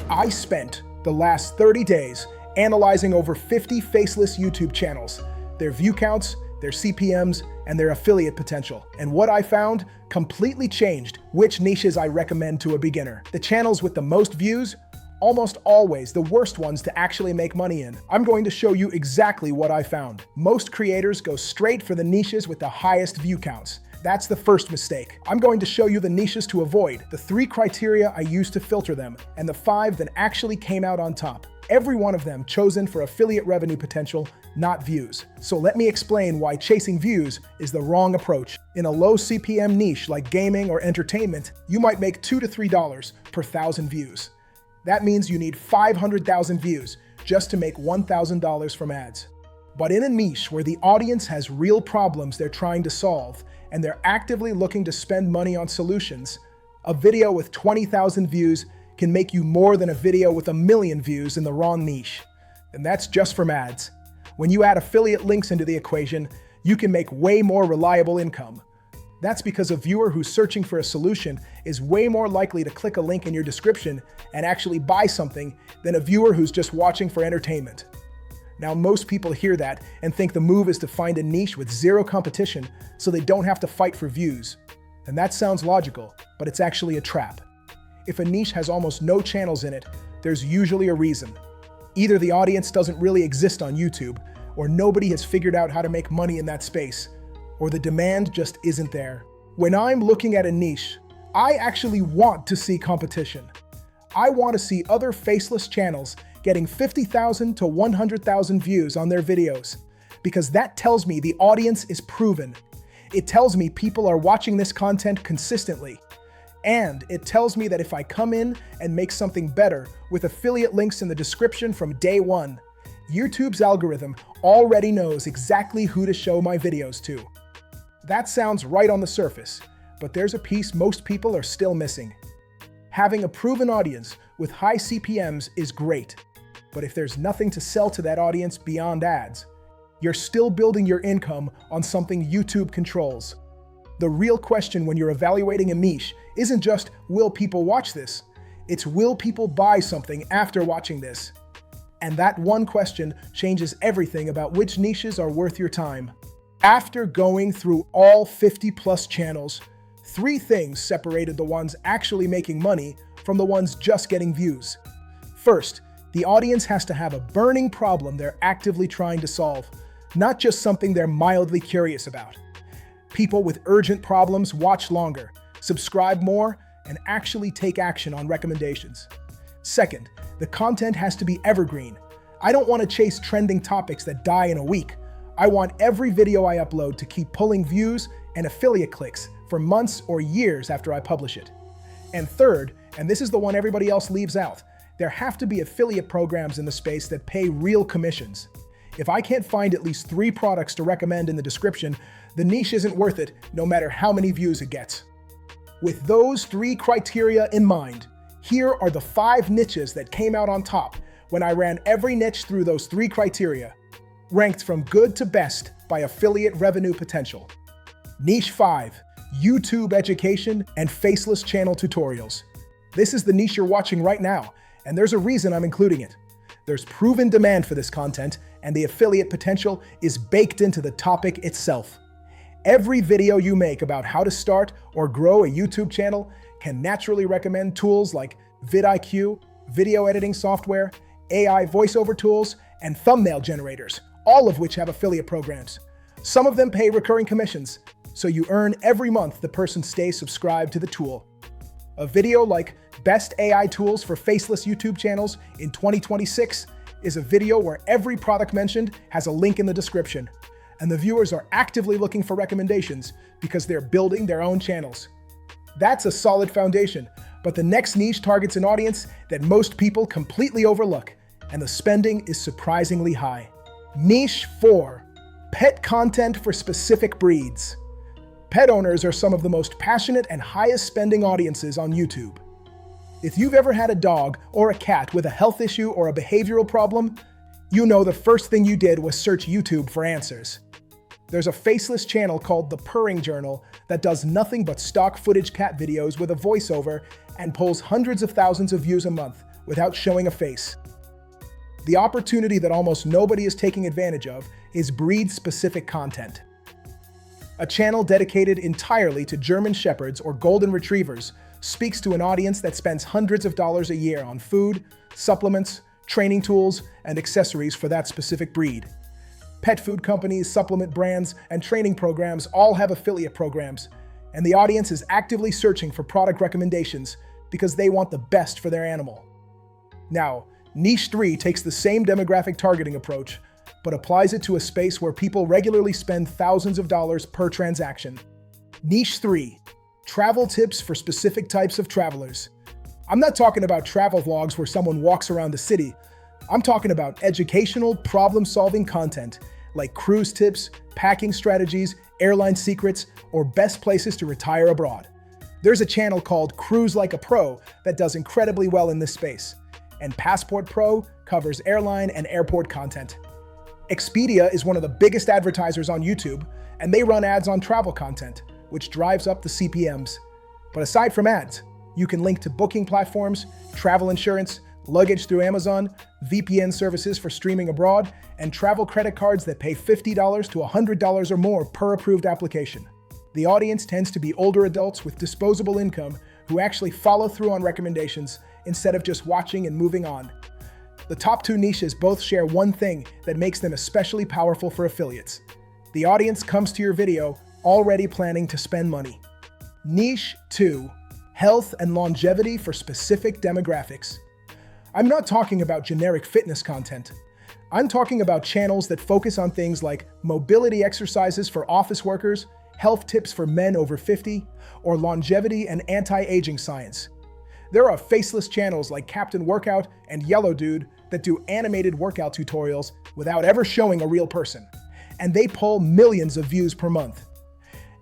I spent the last 30 days analyzing over 50 faceless YouTube channels, their view counts, their CPMs, and their affiliate potential. And what I found completely changed which niches I recommend to a beginner. The channels with the most views, almost always the worst ones to actually make money in. I'm going to show you exactly what I found. Most creators go straight for the niches with the highest view counts. That's the first mistake. I'm going to show you the niches to avoid, the 3 criteria I used to filter them, and the 5 that actually came out on top. Every one of them chosen for affiliate revenue potential, not views. So let me explain why chasing views is the wrong approach. In a low CPM niche like gaming or entertainment, you might make $2 to $3 per 1,000 views. That means you need 500,000 views just to make $1,000 from ads. But in a niche where the audience has real problems they're trying to solve, and they're actively looking to spend money on solutions, a video with 20,000 views can make you more than a video with 1 million views in the wrong niche. And that's just from ads. When you add affiliate links into the equation, you can make way more reliable income. That's because a viewer who's searching for a solution is way more likely to click a link in your description and actually buy something than a viewer who's just watching for entertainment. Now, most people hear that and think the move is to find a niche with zero competition so they don't have to fight for views. And that sounds logical, but it's actually a trap. If a niche has almost no channels in it, there's usually a reason. Either the audience doesn't really exist on YouTube, or nobody has figured out how to make money in that space, or the demand just isn't there. When I'm looking at a niche, I actually want to see competition. I want to see other faceless channels getting 50,000 to 100,000 views on their videos, because that tells me the audience is proven. It tells me people are watching this content consistently. And it tells me that if I come in and make something better with affiliate links in the description from day one, YouTube's algorithm already knows exactly who to show my videos to. That sounds right on the surface, but there's a piece most people are still missing. Having a proven audience with high CPMs is great, but if there's nothing to sell to that audience beyond ads, you're still building your income on something YouTube controls. The real question when you're evaluating a niche isn't just, will people watch this? It's, will people buy something after watching this? And that one question changes everything about which niches are worth your time. After going through all 50+ channels, 3 things separated the ones actually making money from the ones just getting views. First, the audience has to have a burning problem they're actively trying to solve, not just something they're mildly curious about. People with urgent problems watch longer, subscribe more, and actually take action on recommendations. Second, the content has to be evergreen. I don't want to chase trending topics that die in a week. I want every video I upload to keep pulling views and affiliate clicks for months or years after I publish it. And third, and this is the one everybody else leaves out, there have to be affiliate programs in the space that pay real commissions. If I can't find at least 3 products to recommend in the description, the niche isn't worth it, no matter how many views it gets. With those 3 criteria in mind, here are the 5 niches that came out on top when I ran every niche through those 3 criteria, ranked from good to best by affiliate revenue potential. Niche 5, YouTube education and faceless channel tutorials. This is the niche you're watching right now, and there's a reason I'm including it. There's proven demand for this content, and the affiliate potential is baked into the topic itself. Every video you make about how to start or grow a YouTube channel can naturally recommend tools like vidIQ, video editing software, AI voiceover tools, and thumbnail generators, all of which have affiliate programs. Some of them pay recurring commissions, so you earn every month the person stays subscribed to the tool. A video like Best AI Tools for Faceless YouTube Channels in 2026 is a video where every product mentioned has a link in the description, and the viewers are actively looking for recommendations because they're building their own channels. That's a solid foundation, but the next niche targets an audience that most people completely overlook, and the spending is surprisingly high. Niche 4, pet content for specific breeds. Pet owners are some of the most passionate and highest spending audiences on YouTube. If you've ever had a dog or a cat with a health issue or a behavioral problem, you know the first thing you did was search YouTube for answers. There's a faceless channel called The Purring Journal that does nothing but stock footage cat videos with a voiceover and pulls hundreds of thousands of views a month without showing a face. The opportunity that almost nobody is taking advantage of is breed-specific content. A channel dedicated entirely to German Shepherds or Golden Retrievers speaks to an audience that spends hundreds of dollars a year on food, supplements, training tools, and accessories for that specific breed. Pet food companies, supplement brands, and training programs all have affiliate programs, and the audience is actively searching for product recommendations because they want the best for their animal. Now, Niche 3 takes the same demographic targeting approach, but applies it to a space where people regularly spend thousands of dollars per transaction. Niche 3. Travel tips for specific types of travelers. I'm not talking about travel vlogs where someone walks around the city. I'm talking about educational, problem-solving content like cruise tips, packing strategies, airline secrets, or best places to retire abroad. There's a channel called Cruise Like a Pro that does incredibly well in this space, and Passport Pro covers airline and airport content. Expedia is one of the biggest advertisers on YouTube, and they run ads on travel content, which drives up the CPMs. But aside from ads, you can link to booking platforms, travel insurance, luggage through Amazon, VPN services for streaming abroad, and travel credit cards that pay $50 to $100 or more per approved application. The audience tends to be older adults with disposable income who actually follow through on recommendations instead of just watching and moving on. The top two niches both share one thing that makes them especially powerful for affiliates. The audience comes to your video already planning to spend money. Niche 2. Health and longevity for specific demographics. I'm not talking about generic fitness content. I'm talking about channels that focus on things like mobility exercises for office workers, health tips for men over 50, or longevity and anti-aging science. There are faceless channels like Captain Workout and Yellow Dude that do animated workout tutorials without ever showing a real person, and they pull millions of views per month.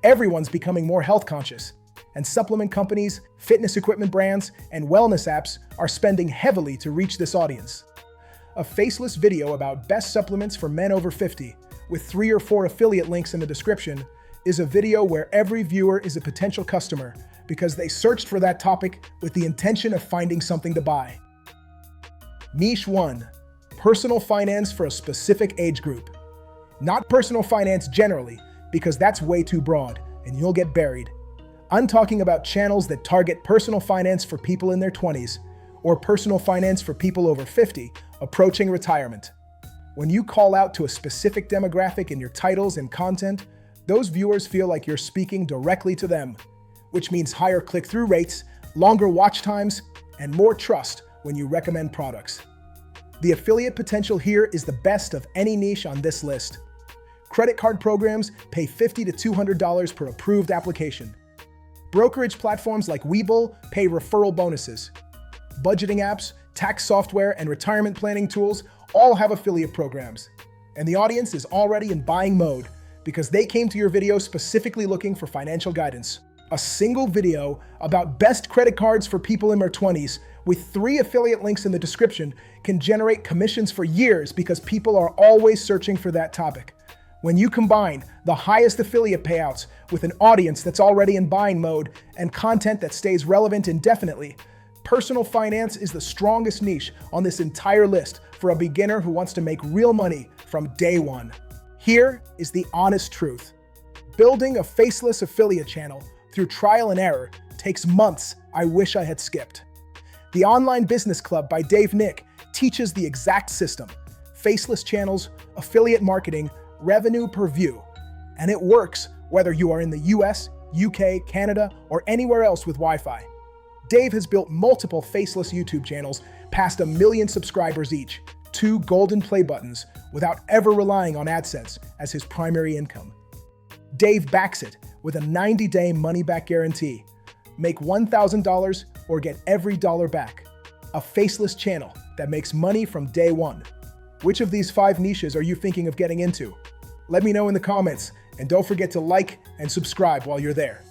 Everyone's becoming more health conscious, and supplement companies, fitness equipment brands, and wellness apps are spending heavily to reach this audience. A faceless video about best supplements for men over 50, with 3 or 4 affiliate links in the description, is a video where every viewer is a potential customer because they searched for that topic with the intention of finding something to buy. Niche 1. Personal finance for a specific age group. Not personal finance generally, because that's way too broad and you'll get buried. I'm talking about channels that target personal finance for people in their 20s or personal finance for people over 50 approaching retirement. When you call out to a specific demographic in your titles and content, those viewers feel like you're speaking directly to them, which means higher click-through rates, longer watch times, and more trust when you recommend products. The affiliate potential here is the best of any niche on this list. Credit card programs pay $50 to $200 per approved application. Brokerage platforms like Webull pay referral bonuses. Budgeting apps, tax software, and retirement planning tools all have affiliate programs. And the audience is already in buying mode because they came to your video specifically looking for financial guidance. A single video about best credit cards for people in their 20s with 3 affiliate links in the description can generate commissions for years because people are always searching for that topic. When you combine the highest affiliate payouts with an audience that's already in buying mode and content that stays relevant indefinitely, personal finance is the strongest niche on this entire list for a beginner who wants to make real money from day one. Here is the honest truth. Building a faceless affiliate channel through trial and error takes months I wish I had skipped. The Online Business Club by Dave Nick teaches the exact system: faceless channels, affiliate marketing, revenue per view. And it works whether you are in the US, UK, Canada, or anywhere else with Wi-Fi. Dave has built multiple faceless YouTube channels past 1 million subscribers each, 2 golden play buttons, without ever relying on AdSense as his primary income. Dave backs it with a 90-day money-back guarantee. Make $1,000 or get every dollar back. A faceless channel that makes money from day one. Which of these 5 niches are you thinking of getting into? Let me know in the comments, and don't forget to like and subscribe while you're there.